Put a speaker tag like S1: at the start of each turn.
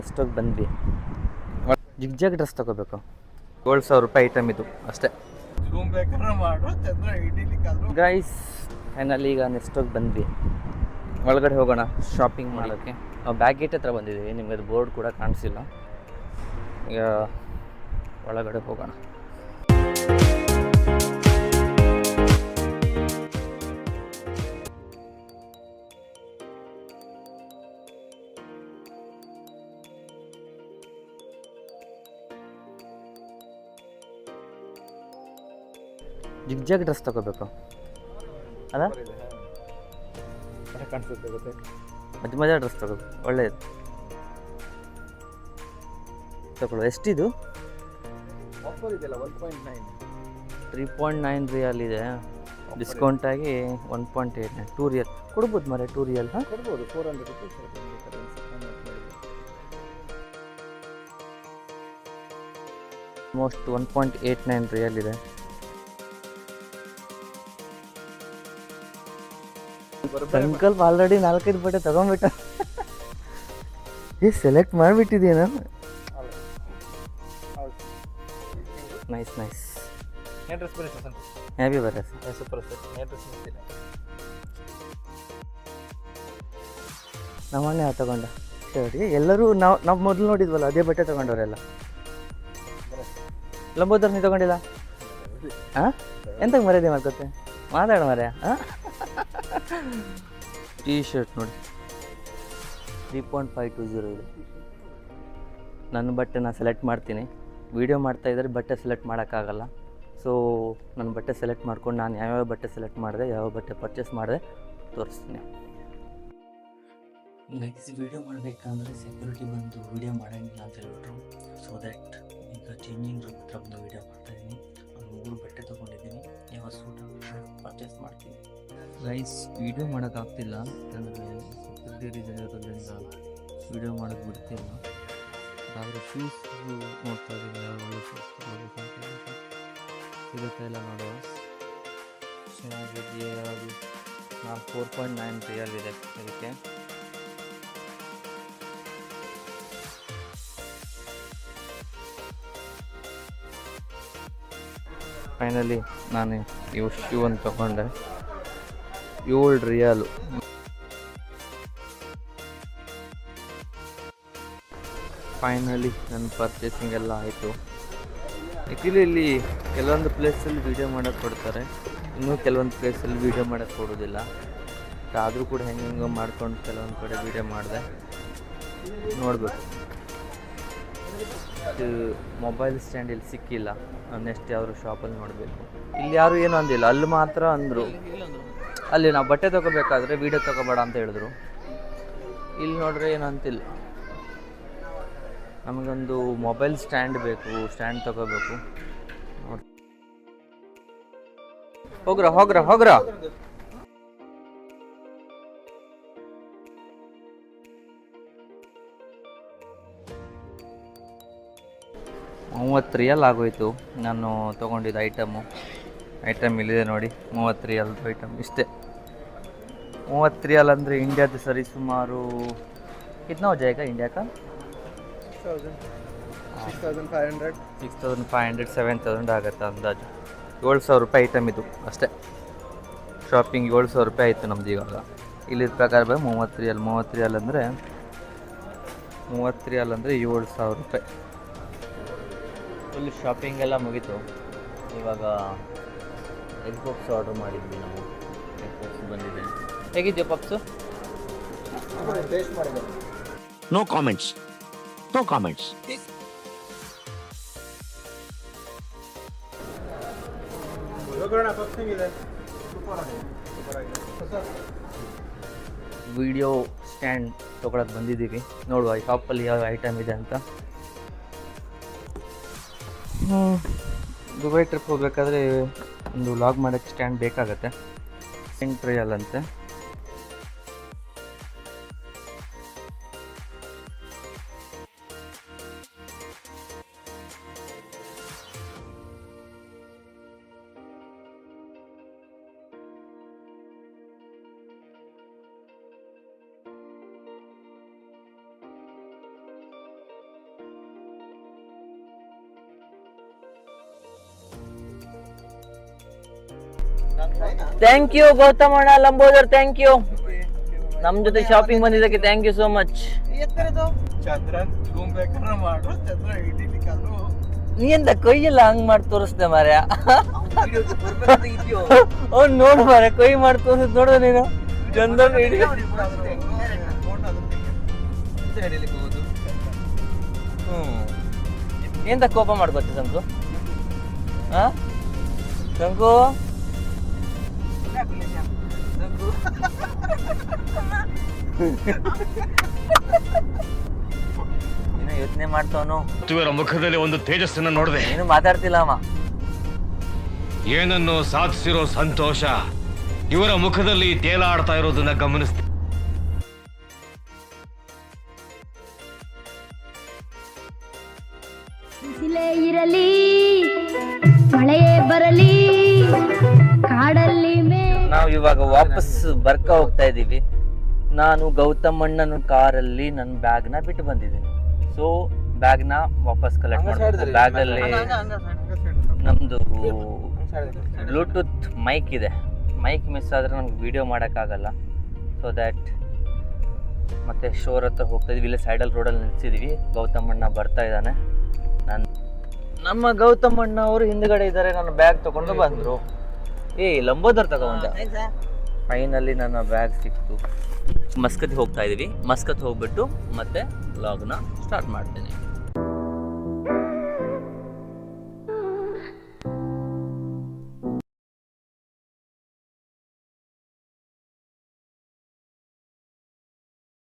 S1: ಅಷ್ಟೊಂದು ಬಂದ್ವಿ. ಜಿಗ್ ಡ್ರೆಸ್ ತೊಗೋಬೇಕು. 7,000 ರೂಪಾಯಿ ಐಟಮ್ ಇದು ಅಷ್ಟೇ. ಗೈಸ್ ಫೈನಲಿ ಈಗ ನೆಕ್ಸ್ಟೋಗಿ ಬಂದ್ವಿ. ಒಳಗಡೆ ಹೋಗೋಣ ಶಾಪಿಂಗ್ ಮಾಡೋಕ್ಕೆ. ಬ್ಯಾಗ್ ಗೇಟ್ ಹತ್ರ ಬಂದಿದ್ದೀವಿ. ನಿಮಗೆ ಅದು ಬೋರ್ಡ್ ಕೂಡ ಕಾಣಿಸಿಲ್ಲ. ಈಗ ಒಳಗಡೆ ಹೋಗೋಣ. ಜಿಗ್ ಡ್ರೆಸ್ ತೊಗೋಬೇಕು ಅಲ್ಲ,
S2: ಕಾಣಿಸುತ್ತೆ ಗೊತ್ತೆ.
S1: ಮಧ್ಯ ಡ್ರೆಸ್ ತೊಗೋಬೇಕು, ಒಳ್ಳೆಯದು ತಗೊಳ್ಳೋ. ಎಷ್ಟಿದು?
S2: ಆಫರ್ ಇದೆಯಲ್ಲ 1.9,
S1: 3.9 ರಿಯಲ್ ಇದೆ. ಡಿಸ್ಕೌಂಟ್ ಆಗಿ 1.89, 2 ರಿಯಲ್ ಕೊಡ್ಬೋದು ಮರೆ. 2 ರಿಯಲ್ ಹಾಂ
S2: ಕೊಡ್ಬೋದು. 400 ರುಪೀಸ್.
S1: ಆಲ್ಮೋಸ್ಟ್ 1.89 ರಿಯಲ್ ಇದೆ. ಸಂಕಲ್ಪ ಆಲ್ರೆಡಿ 4-5 ಬಟ್ಟೆ ತಗೊಂಡ್ಬಿಟ್ಟ. ಸೆಲೆಕ್ಟ್ ಮಾಡಿಬಿಟ್ಟಿದ್ದೀನ. Nice nice.
S2: ಏನು ಡ್ರೆಸ್ ಬರೀ ಸರ್?
S1: ಹ್ಯಾಪಿ ಬರ
S2: ಸೂಪರ್ ಸರ್. ಏನು ಡ್ರೆಸ್ ನಿಂತಿಲ್ಲ.
S1: ನಮ್ಮ ಅಣ್ಣ ತಗೊಂಡ ಶರ್ಟ್ಗೆ. ಎಲ್ಲರೂ ನಾವು ಮೊದಲು ನೋಡಿದ್ವಲ್ಲ ಅದೇ ಬಟ್ಟೆ ತೊಗೊಂಡವರೆಲ್ಲ. ಲಂಬೋದರ್ ನೀ ತೊಗೊಂಡಿಲ್ಲ? ಹಾಂ ಎಂತಕ್ಕೆ ಮರ್ಯಾದೆ ಮಾಡ್ಕೊತೆ? ಮಾತಾಡ ಮರ್ಯ. ಹಾಂ ಟೀ ಶರ್ಟ್ ನೋಡಿ 3.520 ಇದೆ. ನನ್ನ ಬಟ್ಟೆ ನಾನು ಸೆಲೆಕ್ಟ್ ಮಾಡ್ತೀನಿ. ವೀಡಿಯೋ ಮಾಡ್ತಾಯಿದ್ರೆ ಬಟ್ಟೆ ಸೆಲೆಕ್ಟ್ ಮಾಡೋಕ್ಕಾಗಲ್ಲ. ಸೊ ನನ್ನ ಬಟ್ಟೆ ಸೆಲೆಕ್ಟ್ ಮಾಡ್ಕೊಂಡು ನಾನು ಯಾವ್ಯಾವ ಬಟ್ಟೆ ಸೆಲೆಕ್ಟ್ ಮಾಡಿದೆ, ಯಾವ ಬಟ್ಟೆ ಪರ್ಚೇಸ್ ಮಾಡಿದೆ ತೋರಿಸ್ತೀನಿ. ನೆಕ್ಸ್ಟ್ ವೀಡಿಯೋ ಮಾಡಬೇಕಂದ್ರೆ ಸೆಕ್ಯೂರಿಟಿ ಬಂದು ವೀಡಿಯೋ ಮಾಡೋಂಗಿಲ್ಲ ಅಂತ ಹೇಳ್ಬಿಟ್ರು. ಸೊ ದ್ಯಾಟ್ ಈಗ ಚೇಂಜಿಂಗ್ ರೂಮ್ ಹತ್ರ ಬಂದು ವೀಡಿಯೋ ಮಾಡ್ತಾಯಿದ್ದೀನಿ. ನಾನು 3 ಬಟ್ಟೆ ತೊಗೊಂಡಿದ್ದೀನಿ. ಯಾವ ಸೂಟ್ ಪರ್ಚೇಸ್ ಮಾಡ್ತೀನಿ. ಗೈಸ್ ವೀಡಿಯೋ ಮಾಡೋಕ್ಕಾಗ್ತಿಲ್ಲ ಯಾಕಂದರೆ ಸೆಕ್ಯೂರಿಟಿ ರೀಸನ್ ಇರೋದ್ರಿಂದ ವೀಡಿಯೋ ಮಾಡೋಕ್ಕೆ ಬಿಡ್ತಿಲ್ಲ. ಆದರೆ ಶೂಸ್ ನೋಡ್ತಾ ಇದ್ದೀನಿ. ಯಾವ ಒಳ್ಳೆ ಶೂಸ್ ತೊಗೋಬೇಕಂತ ಸಿಗುತ್ತಾ ಇಲ್ಲ ನೋಡುವ. ಚೆನ್ನಾಗಿದೆಯಾ ಅದು? ನಾನು 4.9 ರಿಯಲ್ ಇದೆ ಇದಕ್ಕೆ. ಫೈನಲಿ ನಾನು ಇವು ಶೂ ಒಂದು ತೊಗೊಂಡೆ. 7 ರಿಯಾಲು. ಫೈನಲಿ ನನ್ನ ಪರ್ಚೇಸಿಂಗ್ ಎಲ್ಲ ಆಯಿತು. ಆ್ಯಕ್ಚುಲಿ ಇಲ್ಲಿ ಕೆಲವೊಂದು ಪ್ಲೇಸಲ್ಲಿ ವೀಡಿಯೋ ಮಾಡೋಕ್ಕೆ ಕೊಡ್ತಾರೆ, ಇನ್ನೂ ಕೆಲವೊಂದು ಪ್ಲೇಸಲ್ಲಿ ವೀಡಿಯೋ ಮಾಡೋಕ್ಕೆ ಕೊಡೋದಿಲ್ಲ. ಆದರೂ ಕೂಡ ಹೆಂಗೆ ಮಾಡ್ಕೊಂಡು ಕೆಲವೊಂದು ಕಡೆ ವೀಡಿಯೋ ಮಾಡಿದೆ. ನೋಡಬೇಕು. ಇದು ಮೊಬೈಲ್ ಸ್ಟ್ಯಾಂಡ್ ಇಲ್ಲಿ ಸಿಕ್ಕಿಲ್ಲ. ನೆಕ್ಸ್ಟ್ ಯಾವ್ದು ಶಾಪಲ್ಲಿ ನೋಡಬೇಕು. ಇಲ್ಲಿ ಯಾರು ಏನೂ ಅಂದಿಲ್ಲ, ಅಲ್ಲಿ ಮಾತ್ರ ಅಂದರು. ಅಲ್ಲಿ ನಾವು ಬಟ್ಟೆ ತೊಗೋಬೇಕಾದ್ರೆ ವೀಡಿಯೋ ತೊಗೋಬೇಡ ಅಂತ ಹೇಳಿದ್ರು. ಇಲ್ಲಿ ನೋಡ್ರೆ ಏನು ಅಂತಿಲ್ಲ. ನಮಗೊಂದು ಮೊಬೈಲ್ ಸ್ಟ್ಯಾಂಡ್ ಬೇಕು, ಸ್ಟ್ಯಾಂಡ್ ತೊಗೋಬೇಕು. ನೋಡಿ ಹೋಗ್ರ 30 ರಿಯಲ್ ಆಗೋಯ್ತು ನಾನು ತೊಗೊಂಡಿದ್ದು ಐಟಮ್ ಇಲ್ಲಿದೆ ನೋಡಿ. 30 ರಿಯಲ್ ಐಟಮ್ ಇಷ್ಟೇ. 30 ರಿಯಲ್ ಅಂದರೆ ಇಂಡಿಯಾದ ಸರಿ ಸುಮಾರು ಕಿತ್ನಾ ಹೋ ಜಾಯೇಗಾ ಇಂಡಿಯಾ ಕಾ?
S2: 6,500
S1: 7,000 ಆಗುತ್ತೆ ಅಂದಾಜು. 7,000 ರೂಪಾಯಿ ಐಟಮ್ ಇದು ಅಷ್ಟೇ. ಶಾಪಿಂಗ್ 7,000 ರೂಪಾಯಿ ಆಯಿತು ನಮ್ದು ಇವಾಗ. ಇಲ್ಲಿದ್ದ ಪ್ರಕಾರ 30 ರಿಯಲ್ ಅಂದರೆ 7,000 ರೂಪಾಯಿ. ಫುಲ್ ಶಾಪಿಂಗ್ ಎಲ್ಲ ಮುಗೀತು. ಇವಾಗ ಎಗ್ ಪಪ್ಸ್ ಆರ್ಡರ್ ಮಾಡಿದ್ವಿ ನಾವು. ಎಗ್ ಪಪ್ಸ್ ಬಂದಿದೆ. ಹೇಗಿದೆಯಾ ಪಪ್ಸು?
S2: ಟೇಸ್ಟ್ ಮಾಡಿದೆ.
S3: No comments.
S1: ವಿಡಿಯೋ ಸ್ಟ್ಯಾಂಡ್ ತೊಗೊಳಕ್ಕೆ ಬಂದಿದ್ದೀವಿ. ನೋಡುವ ಈ ಶಾಪಲ್ಲಿ ಯಾವ ಐಟಮ್ ಇದೆ ಅಂತ. ದುಬೈ ಟ್ರಿಪ್ ಹೋಗಬೇಕಾದ್ರೆ ಒಂದು ವ್ಲಾಗ್ ಮಾಡೋಕ್ಕೆ ಸ್ಟ್ಯಾಂಡ್ ಬೇಕಾಗತ್ತೆ. ರಿಯಲ್ ಅಂತೆ.
S3: ಥ್ಯಾಂಕ್ ಯು ಗೌತಮಣ್ಣ ಲಂಬೋದರ್, ಥ್ಯಾಂಕ್ ಯು ನಮ್ ಜೊತೆ ಶಾಪಿಂಗ್ ಬಂದಿದ್ದಕ್ಕೆ thank you so much.
S2: Chandra ಬೇಕಾದ್ರೆ ಮಾಡ್ರು, ಚಂದ್ರ ಹಿಡಿಲಿಕ್ಕಾದ್ರು
S3: ನೀ ಎಂತ ಕೊಯ್ಯೆಲ್ಲ ಹಂಗ್ ಮಾಡಿ ತೋರಿಸ್ದೆ ಮಾರ್ಯ. ಅವ್ನು ನೋಡು ಮಾರ್ಯ, ಕೊಯ್ ಮಾಡಿ ತೋರಿಸ್ ನೋಡು ನೀನು. ಚಂದನ್ ಹಿಡಿ. ಎಂತ ಕೋಪ ಮಾಡ್ಕೊತಿ ಸಂಕು? ಹಾ ಸಂಕು ಏನೋ ಯೋಚನೆ ಮಾಡ್ತಾವನು.
S4: ಇವರ ಮುಖದಲ್ಲಿ ಒಂದು ತೇಜಸ್ಸನ್ನ ನೋಡಿದೆ.
S3: ಏನು ಮಾತಾಡ್ತಿಲ್ಲ ಅಮ್ಮ.
S4: ಏನನ್ನು ಸಾಧಿಸಿರೋ ಸಂತೋಷ ಇವರ ಮುಖದಲ್ಲಿ ತೇಲಾಡ್ತಾ ಇರೋದನ್ನ ಗಮನಿಸ್ತೀನಿ.
S5: ಬಿಸಿಲೇ ಇರಲಿ ಮಳೆಯೇ ಬರಲಿ ಕಾಡಲ್ಲಿ
S3: ನಾವು ಇವಾಗ ವಾಪಸ್ ಬರ್ಕಾ ಹೋಗ್ತಾ ಇದೀವಿ. ನಾನು ಗೌತಮಣ್ಣನ ಕಾರಲ್ಲಿ ನನ್ನ ಬ್ಯಾಗ್ನ ಬಿಟ್ಟು ಬಂದಿದ್ದೀನಿ. ಸೊ ಬ್ಯಾಗ್ನ ವಾಪಸ್ ಕಲೆಕ್ಟ್ ಮಾಡಬೇಕು. ಬ್ಯಾಗಲ್ಲಿ ನಮ್ದು ಬ್ಲೂಟೂತ್ ಮೈಕ್ ಇದೆ. ಮೈಕ್ ಮಿಸ್ ಆದರೆ ನಮ್ಗೆ ವಿಡಿಯೋ ಮಾಡೋಕ್ಕಾಗಲ್ಲ. ಸೊ ದ್ಯಾಟ್ ಮತ್ತೆ ಶೋರ್ ಹತ್ರ ಹೋಗ್ತಾ ಇದೀವಿ. ಇಲ್ಲೇ ಸೈಡಲ್ಲಿ ರೋಡಲ್ಲಿ ನಿಲ್ಸಿದೀವಿ. ಗೌತಮಣ್ಣ ಬರ್ತಾ ಇದ್ದಾನೆ. ನಮ್ಮ ಗೌತಮಣ್ಣ ಅವರು ಹಿಂದ್ಗಡೆ ಇದ್ದಾರೆ. ನನ್ನ ಬ್ಯಾಗ್ ತಗೊಂಡು ಬಂದರು. ಲಂಬೋದರ್ ತಗೊಂಡ. ಫೈನಲಿ ನನ್ನ ಬ್ಯಾಗ್ ಸಿಕ್ತು. ಮಸ್ಕತ್ ಹೋಗ್ತಾ ಇದೀವಿ. ಮಸ್ಕತ್ ಹೋಗ್ಬಿಟ್ಟು ಮತ್ತೆ ವ್ಲಾಗ್ನ ಸ್ಟಾರ್ಟ್ ಮಾಡ್ತೀನಿ.